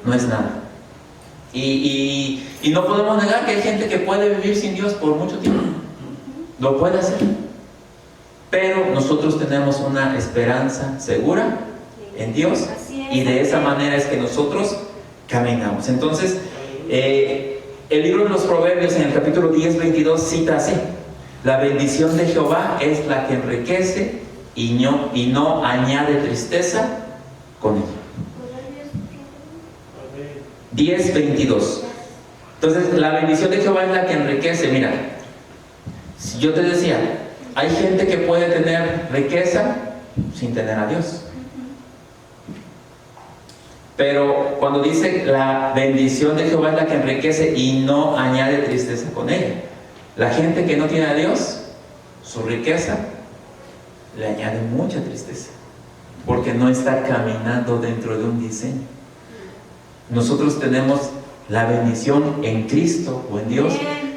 no es nada. Y no podemos negar que hay gente que puede vivir sin Dios por mucho tiempo. Lo puede hacer. Pero nosotros tenemos una esperanza segura en Dios, y de esa manera es que nosotros caminamos. Entonces, el libro de los Proverbios en el capítulo 10, 22 cita así: la bendición de Jehová es la que enriquece y no añade tristeza con ella. 10, 22. Entonces, la bendición de Jehová es la que enriquece. Mira, si yo te decía, hay gente que puede tener riqueza sin tener a Dios. Pero cuando dice la bendición de Jehová es la que enriquece y no añade tristeza con ella. La gente que no tiene a Dios, su riqueza le añade mucha tristeza, porque no está caminando dentro de un diseño. Nosotros tenemos la bendición en Cristo o en Dios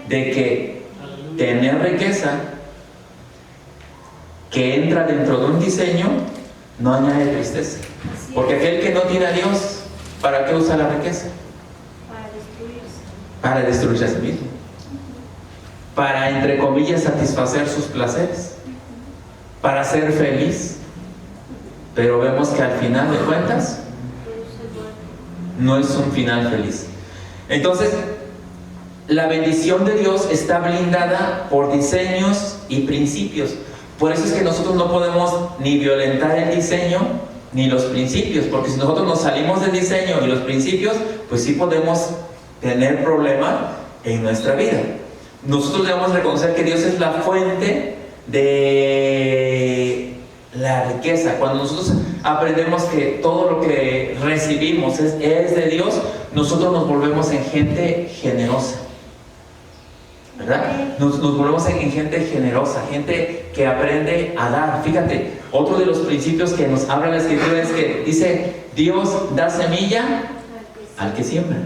de que tener riqueza que entra dentro de un diseño no añade tristeza. Porque aquel que no tiene a Dios, ¿para qué usa la riqueza? Para destruirse a sí mismo. Para, entre comillas, satisfacer sus placeres. Para ser feliz. Pero vemos que al final de cuentas no es un final feliz. Entonces, la bendición de Dios está blindada por diseños y principios. Por eso es que nosotros no podemos ni violentar el diseño ni los principios, porque si nosotros nos salimos del diseño y los principios, pues sí podemos tener problema en nuestra vida. Nosotros debemos reconocer que Dios es la fuente de la riqueza. Cuando nosotros aprendemos que todo lo que recibimos es de Dios, nosotros nos volvemos en gente generosa, ¿verdad? Nos volvemos en gente generosa, gente que aprende a dar. Fíjate, otro de los principios que nos habla la Escritura es que dice, Dios da semilla al que siembra.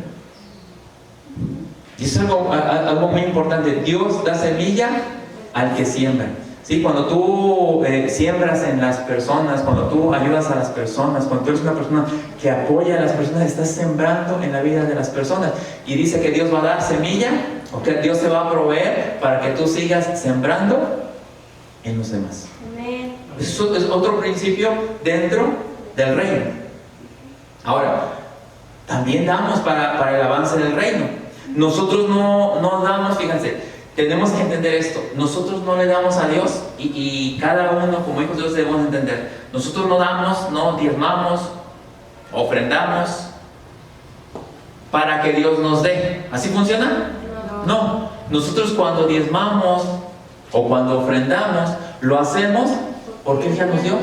Y eso es algo muy importante. Dios da semilla al que siembra. ¿Sí? Cuando tú siembras en las personas, cuando tú ayudas a las personas, cuando tú eres una persona que apoya a las personas, estás sembrando en la vida de las personas. Y dice que Dios va a dar semilla, o que Dios te va a proveer para que tú sigas sembrando en los demás. Amén. Eso es otro principio dentro del reino. Ahora, también damos para el avance del reino. Nosotros no damos, fíjense, tenemos que entender esto. Nosotros no le damos a Dios y cada uno como hijos de Dios debemos entender. Nosotros no damos, no diezmamos, ofrendamos para que Dios nos dé. ¿Así funciona? No. Nosotros cuando diezmamos o cuando ofrendamos, lo hacemos porque Él ya nos dio.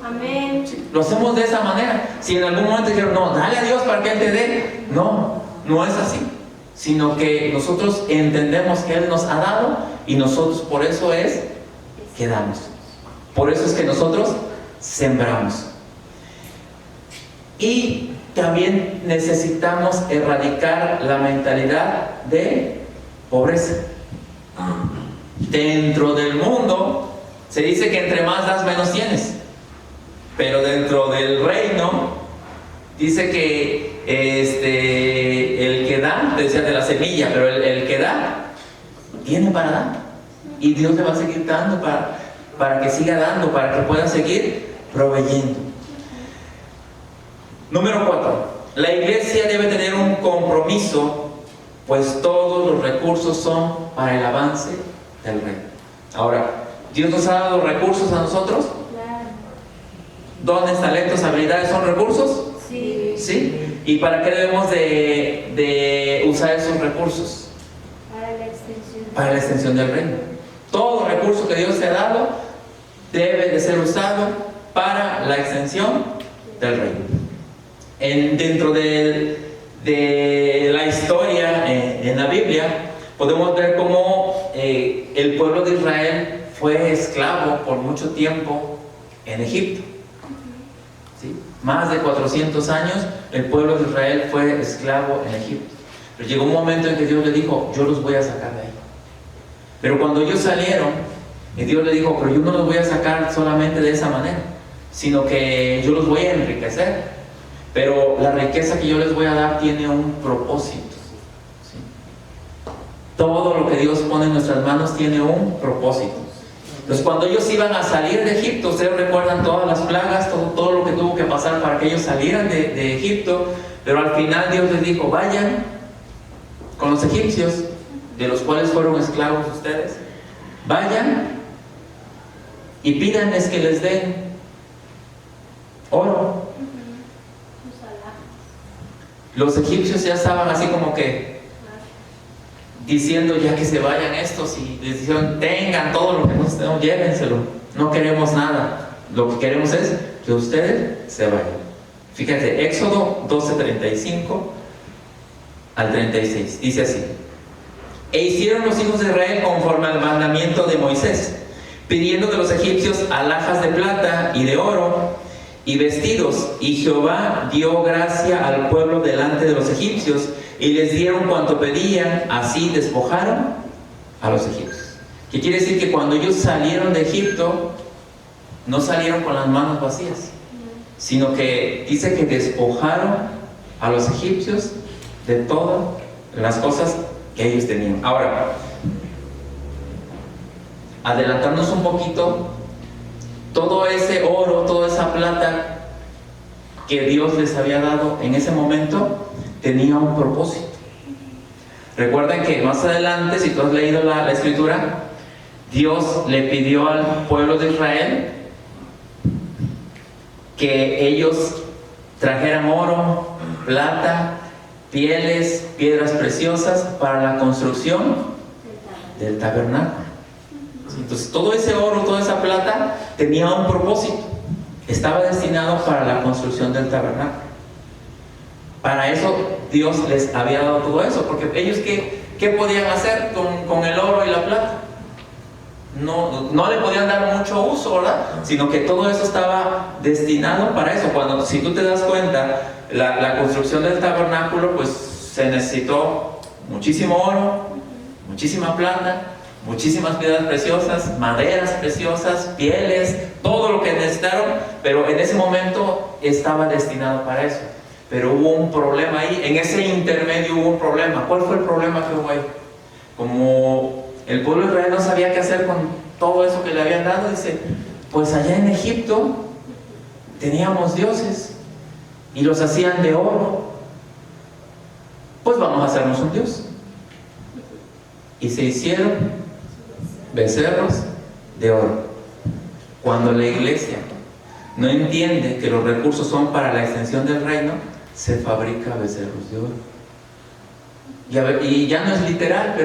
Amén. Lo hacemos de esa manera. Si en algún momento dijeron, no, dale a Dios para que Él te dé. No, no es así. Sino que nosotros entendemos que Él nos ha dado y nosotros por eso es que damos. Por eso es que nosotros sembramos. Y también necesitamos erradicar la mentalidad de pobreza. Dentro del mundo se dice que entre más das, menos tienes. Pero dentro del reino dice que el que da, te decía de la semilla, pero el que da, tiene para dar. Y Dios le va a seguir dando para que siga dando, para que pueda seguir proveyendo. Número 4. La iglesia debe tener un compromiso, pues todos los recursos son para el avance del reino. Ahora, ¿Dios nos ha dado recursos a nosotros? Claro. ¿Dones, talentos, habilidades son recursos? Sí. ¿Sí? ¿Y para qué debemos de usar esos recursos? Para la extensión. Para la extensión del reino. Todo recurso que Dios te ha dado debe de ser usado para la extensión del reino. Dentro de la historia en la Biblia, podemos ver cómo el pueblo de Israel fue esclavo por mucho tiempo en Egipto. ¿Sí? Más de 400 años el pueblo de Israel fue esclavo en Egipto. Pero llegó un momento en que Dios le dijo, yo los voy a sacar de ahí. Pero cuando ellos salieron, Dios le dijo, pero yo no los voy a sacar solamente de esa manera, sino que yo los voy a enriquecer. Pero la riqueza que yo les voy a dar tiene un propósito. ¿Sí? Todo lo que Dios pone en nuestras manos tiene un propósito. Entonces cuando ellos iban a salir de Egipto, ustedes recuerdan todas las plagas, todo lo que tuvo que pasar para que ellos salieran de Egipto, pero al final Dios les dijo, vayan con los egipcios, de los cuales fueron esclavos ustedes, vayan y pídanles que les den oro. Los egipcios ya estaban así como que, diciendo ya que se vayan estos, y les dijeron, tengan todo lo que nos tenemos, llévenselo, no queremos nada, lo que queremos es que ustedes se vayan. Fíjate, Éxodo 12:35 al 36, dice así: e hicieron los hijos de Israel conforme al mandamiento de Moisés, pidiendo de los egipcios alhajas de plata y de oro y vestidos, y Jehová dio gracia al pueblo delante de los egipcios, y les dieron cuanto pedían, así despojaron a los egipcios. ¿Qué quiere decir? Que cuando ellos salieron de Egipto, no salieron con las manos vacías, sino que dice que despojaron a los egipcios de todas las cosas que ellos tenían. Ahora, adelantarnos un poquito, todo ese oro, toda esa plata que Dios les había dado en ese momento tenía un propósito. Recuerden que más adelante, si tú has leído la escritura, Dios le pidió al pueblo de Israel que ellos trajeran oro, plata, pieles, piedras preciosas para la construcción del tabernáculo. Entonces todo ese oro, toda esa plata tenía un propósito. Estaba destinado para la construcción del tabernáculo. Para eso Dios les había dado todo eso, porque ellos ¿qué podían hacer con el oro y la plata? No le podían dar mucho uso, ¿verdad? Sino que todo eso estaba destinado para eso. Si tú te das cuenta, la construcción del tabernáculo, pues se necesitó muchísimo oro, muchísima plata, muchísimas piedras preciosas, maderas preciosas, pieles, todo lo que necesitaron, pero en ese momento estaba destinado para eso. Pero hubo un problema ahí, en ese intermedio hubo un problema. ¿Cuál fue el problema que hubo ahí? Como el pueblo de Israel no sabía qué hacer con todo eso que le habían dado, dice, pues allá en Egipto teníamos dioses y los hacían de oro, pues vamos a hacernos un dios. Y se hicieron becerros de oro. Cuando la iglesia no entiende que los recursos son para la extensión del reino, se fabrica becerros de oro. Y ya no es literal,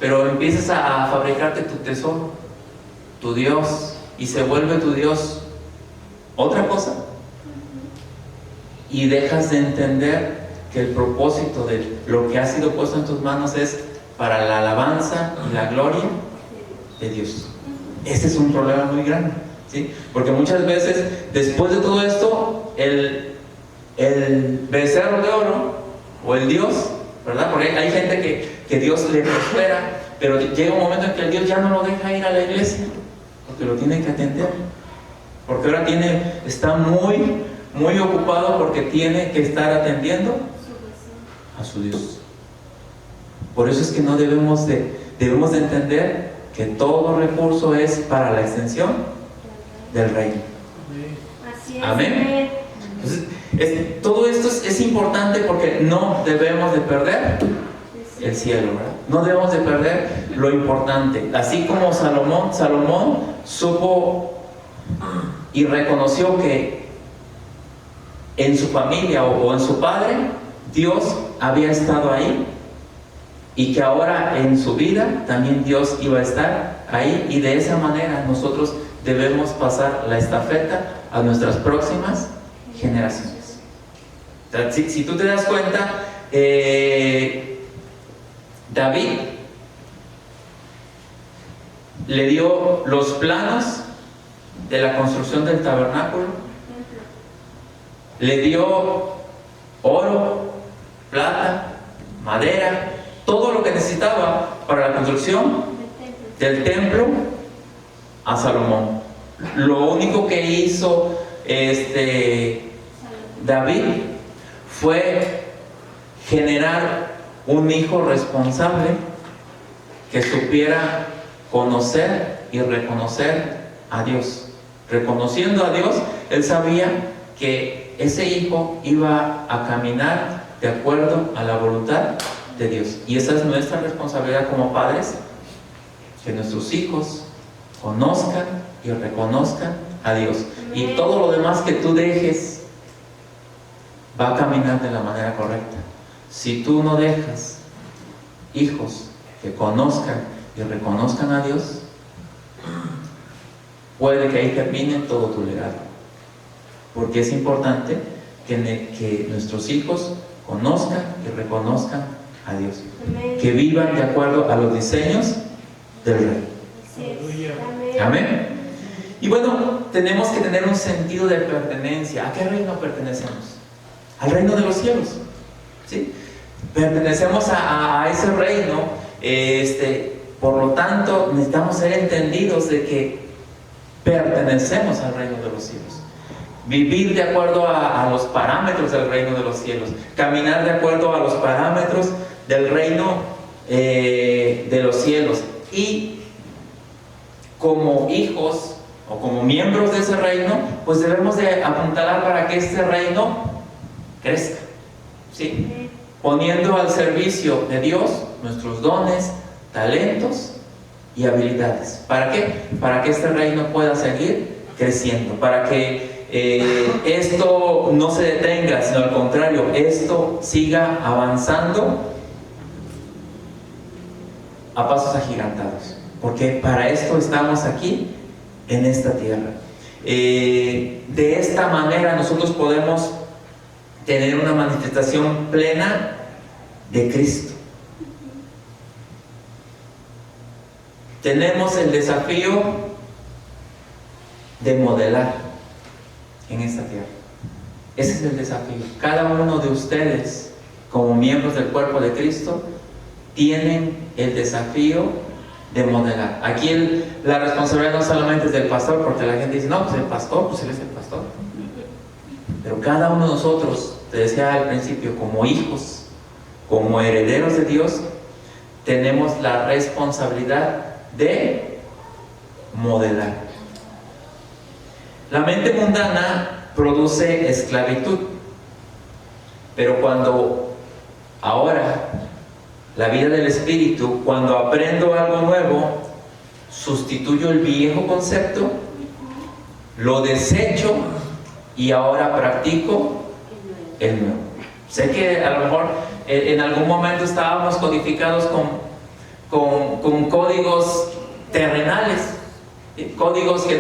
pero empiezas a fabricarte tu tesoro, tu Dios, y se vuelve tu Dios otra cosa. Y dejas de entender que el propósito de lo que ha sido puesto en tus manos es para la alabanza y la gloria de Dios. Este es un problema muy grande, ¿sí? Porque muchas veces, después de todo esto, el becerro de oro o el Dios, ¿verdad? Porque hay gente que Dios le prospera, pero llega un momento en que el Dios ya no lo deja ir a la iglesia, porque lo tiene que atender, porque ahora está muy ocupado, porque tiene que estar atendiendo a su Dios. Por eso es que no debemos de entender que todo recurso es para la extensión del reino. Así es. Amén. Entonces, todo esto es importante, porque no debemos de perder el cielo, ¿verdad? No debemos de perder lo importante. Así como Salomón supo y reconoció que en su familia o en su padre Dios había estado ahí, y que ahora en su vida también Dios iba a estar ahí, y de esa manera nosotros debemos pasar la estafeta a nuestras próximas generaciones. O sea, si tú te das cuenta, David le dio los planos de la construcción del tabernáculo, le dio oro, plata, madera, todo lo que necesitaba para la construcción del templo a Salomón. Lo único que hizo David fue generar un hijo responsable que supiera conocer y reconocer a Dios. Reconociendo a Dios, él sabía que ese hijo iba a caminar de acuerdo a la voluntad de Dios. Y esa es nuestra responsabilidad como padres, que nuestros hijos conozcan y reconozcan a Dios. Y todo lo demás que tú dejes va a caminar de la manera correcta. Si tú no dejas hijos que conozcan y reconozcan a Dios, puede que ahí termine todo tu legado. Porque es importante que nuestros hijos conozcan y reconozcan a Dios. Amén. Que vivan de acuerdo a los diseños del Rey. Así es. Amén. Amén. Y bueno, tenemos que tener un sentido de pertenencia. ¿A qué reino pertenecemos? Al reino de los cielos, ¿sí? Pertenecemos a ese reino. Por lo tanto, necesitamos ser entendidos de que pertenecemos al reino de los cielos. Vivir de acuerdo a los parámetros del reino de los cielos. Caminar de acuerdo a los parámetros del reino de los cielos. Y como hijos o como miembros de ese reino, pues debemos de apuntalar para que este reino crezca, ¿sí? Poniendo al servicio de Dios nuestros dones, talentos y habilidades. ¿Para qué? Para que este reino pueda seguir creciendo, para que esto no se detenga, sino al contrario, esto siga avanzando a pasos agigantados, porque para esto estamos aquí en esta tierra. De esta manera nosotros podemos tener una manifestación plena de Cristo. Tenemos el desafío de modelar en esta tierra. Ese es el desafío. Cada uno de ustedes, como miembros del cuerpo de Cristo, tienen el desafío de modelar. Aquí la responsabilidad no solamente es del pastor, porque la gente dice, no, pues el pastor, pues él es el pastor. Pero cada uno de nosotros, te decía al principio, como hijos, como herederos de Dios, tenemos la responsabilidad de modelar. La mente mundana produce esclavitud, pero cuando ahora la vida del Espíritu, cuando aprendo algo nuevo, sustituyo el viejo concepto, lo desecho y ahora practico el nuevo. Sé que a lo mejor en algún momento estábamos codificados con códigos terrenales, códigos que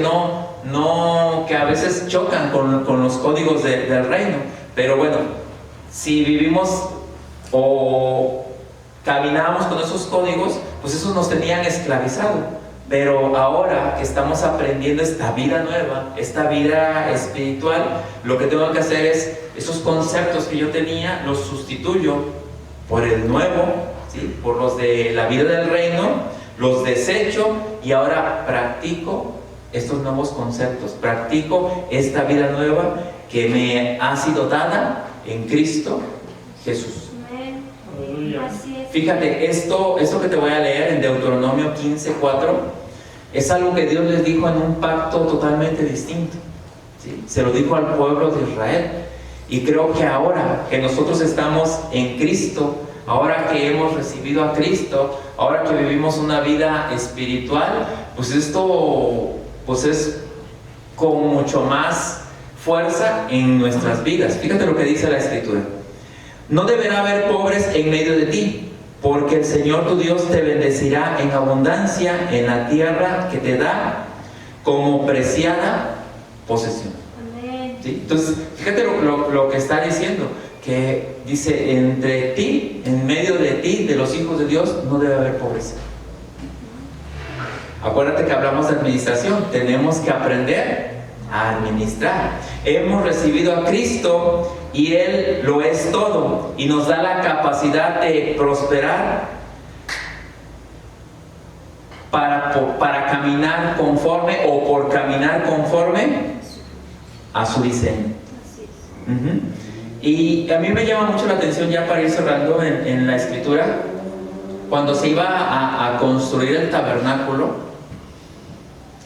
que a veces chocan con los códigos del reino. Pero bueno, si vivimos o caminábamos con esos códigos, pues esos nos tenían esclavizado. Pero ahora que estamos aprendiendo esta vida nueva, esta vida espiritual, lo que tengo que hacer es, esos conceptos que yo tenía, los sustituyo por el nuevo, ¿sí? Por los de la vida del reino, los desecho y ahora practico estos nuevos conceptos, practico esta vida nueva que me ha sido dada en Cristo Jesús. Así es. Fíjate, esto que te voy a leer en Deuteronomio 15:4 es algo que Dios les dijo en un pacto totalmente distinto, ¿sí? Se lo dijo al pueblo de Israel. Y creo que ahora que nosotros estamos en Cristo, ahora que hemos recibido a Cristo, ahora que vivimos una vida espiritual, pues esto pues es con mucho más fuerza en nuestras vidas. Fíjate lo que dice la Escritura. No deberá haber pobres en medio de ti, porque el Señor tu Dios te bendecirá en abundancia en la tierra que te da como preciada posesión. Amén. ¿Sí? Entonces, fíjate lo que está diciendo, que dice, entre ti, en medio de ti, de los hijos de Dios, no debe haber pobreza. Acuérdate que hablamos de administración, tenemos que aprender a administrar. Hemos recibido a Cristo y Él lo es todo y nos da la capacidad de prosperar para caminar conforme o por caminar conforme a su diseño. Y a mí me llama mucho la atención, ya para ir cerrando en la Escritura, cuando se iba a construir el tabernáculo,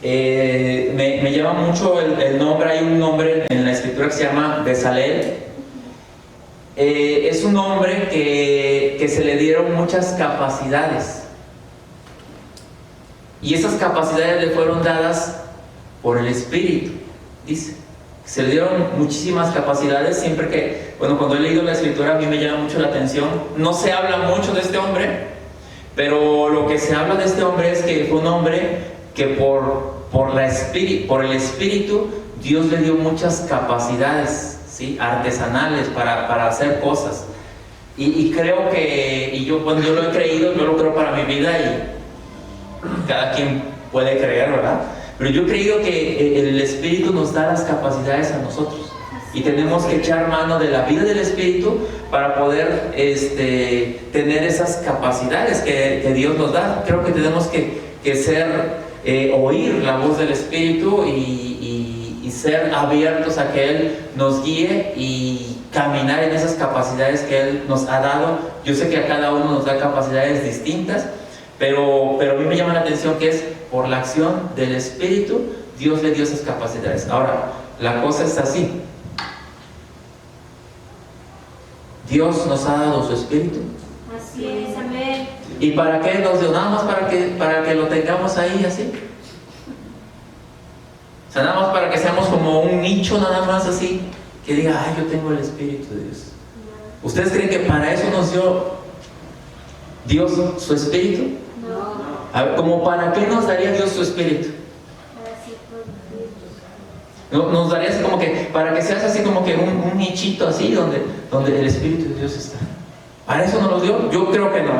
me llama mucho el nombre. Hay un nombre en la Escritura que se llama Bezalel. Es un hombre que se le dieron muchas capacidades, y esas capacidades le fueron dadas por el Espíritu. Dice, se le dieron muchísimas capacidades. Siempre que, bueno, cuando he leído la Escritura, a mí me llama mucho la atención. No se habla mucho de este hombre, Pero lo que se habla de este hombre es que fue un hombre que por el Espíritu Dios le dio muchas capacidades, ¿sí?, artesanales para hacer cosas. Y creo que, yo lo he creído, yo lo creo para mi vida, y cada quien puede creer, ¿verdad? Pero yo he creído que el Espíritu nos da las capacidades a nosotros. Y tenemos que echar mano de la vida del Espíritu para poder tener esas capacidades que Dios nos da. Creo que tenemos que oír la voz del Espíritu y ser abiertos a que Él nos guíe y caminar en esas capacidades que Él nos ha dado. Yo sé que a cada uno nos da capacidades distintas, pero a mí me llama la atención que es por la acción del Espíritu, Dios le dio esas capacidades. Ahora, la cosa está así. Dios nos ha dado su Espíritu. Así es, amén. ¿Y para qué nos dio? Nada más para que lo tengamos ahí así. O sea, nada más para que seamos como un nicho, nada más así, que diga, ay, yo tengo el Espíritu de Dios. ¿Ustedes creen que para eso nos dio Dios su Espíritu? No. A ver, ¿como para qué nos daría Dios su Espíritu? Nos daría así como que, para que seas así como que un nichito así, donde el Espíritu de Dios está. ¿Para eso nos lo dio? Yo creo que no.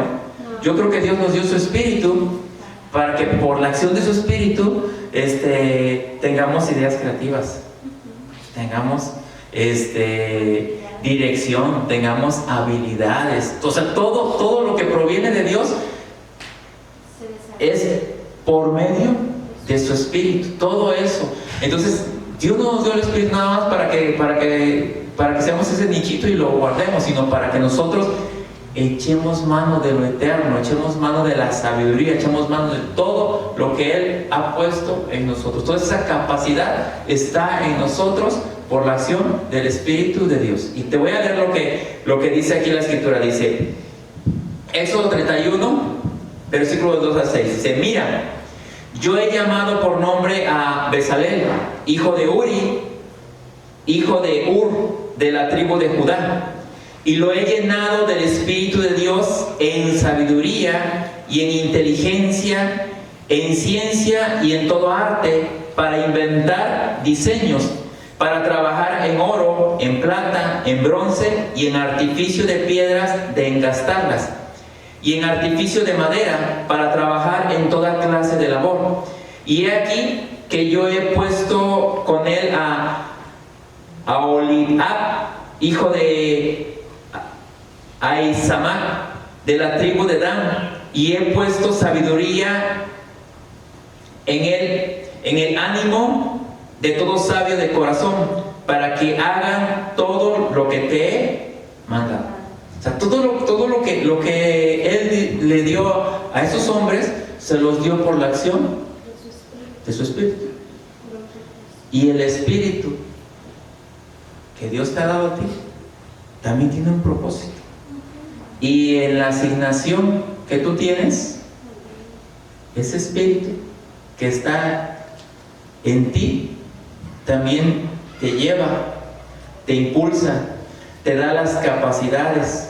Yo creo que Dios nos dio su Espíritu para que por la acción de su Espíritu tengamos ideas creativas, tengamos dirección, tengamos habilidades. O sea, todo lo que proviene de Dios es por medio de su Espíritu. Todo eso. Entonces, Dios no nos dio el Espíritu nada más para que seamos ese nichito y lo guardemos, sino para que nosotros echemos mano de lo eterno, echemos mano de la sabiduría, echemos mano de todo lo que Él ha puesto en nosotros. Toda esa capacidad está en nosotros por la acción del Espíritu de Dios. Y te voy a leer lo que dice aquí la Escritura. Dice, Éxodo 31, versículos 2 a 6. Dice, mira, yo he llamado por nombre a Bezalel, hijo de Uri, hijo de Ur, de la tribu de Judá, y lo he llenado del Espíritu de Dios en sabiduría y en inteligencia, en ciencia y en todo arte, para inventar diseños, para trabajar en oro, en plata, en bronce y en artificio de piedras de engastarlas, y en artificio de madera, para trabajar en toda clase de labor. Y he aquí que yo he puesto con él a Aholiab, hijo de Ahisamach, de la tribu de Dan, y he puesto sabiduría en el ánimo de todo sabio de corazón, para que hagan todo lo que te he mandado. O sea, todo lo que Él le dio a esos hombres, se los dio por la acción de su Espíritu. Y el Espíritu que Dios te ha dado a ti, también tiene un propósito. Y en la asignación que tú tienes, ese Espíritu que está en ti, también te lleva, te impulsa, te da las capacidades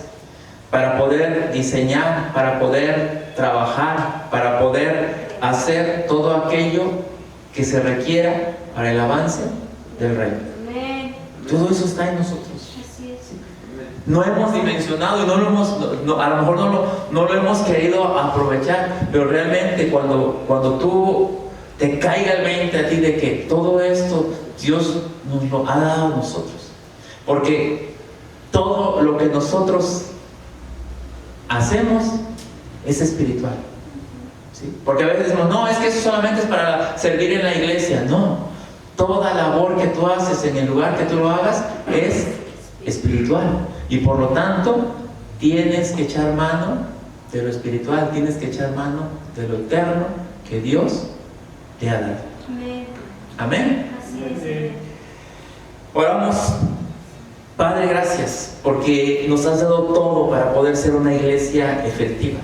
para poder diseñar, para poder trabajar, para poder hacer todo aquello que se requiera para el avance del reino. Todo eso está en nosotros. No hemos dimensionado y a lo mejor no lo hemos querido aprovechar, pero realmente cuando tú te caiga el 20 a ti de que todo esto Dios nos lo ha dado a nosotros, porque todo lo que nosotros hacemos es espiritual, ¿sí? Porque a veces decimos, no, es que eso solamente es para servir en la iglesia. No, toda labor que tú haces en el lugar que tú lo hagas es espiritual, y por lo tanto tienes que echar mano de lo espiritual, tienes que echar mano de lo eterno que Dios te ha dado. Amén. Amén. Así es. Oramos. Padre, gracias porque nos has dado todo para poder ser una iglesia efectiva.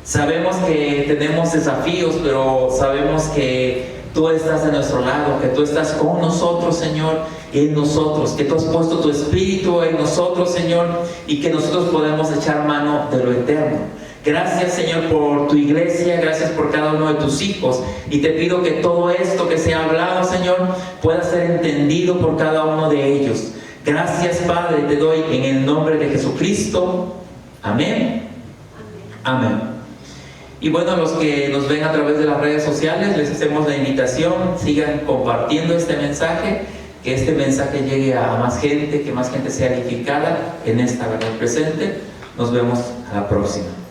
Sabemos que tenemos desafíos, pero sabemos que tú estás de nuestro lado, que tú estás con nosotros, Señor, en nosotros, que tú has puesto tu Espíritu en nosotros, Señor, y que nosotros podemos echar mano de lo eterno, Gracias, Señor, por tu iglesia, gracias por cada uno de tus hijos. Y te pido que todo esto que se ha hablado, Señor, pueda ser entendido por cada uno de ellos. Gracias, Padre, te doy en el nombre de Jesucristo. Amén. Amén. Y bueno, los que nos ven a través de las redes sociales, les hacemos la invitación, sigan compartiendo este mensaje, que este mensaje llegue a más gente, que más gente sea edificada en esta verdad presente. Nos vemos a la próxima.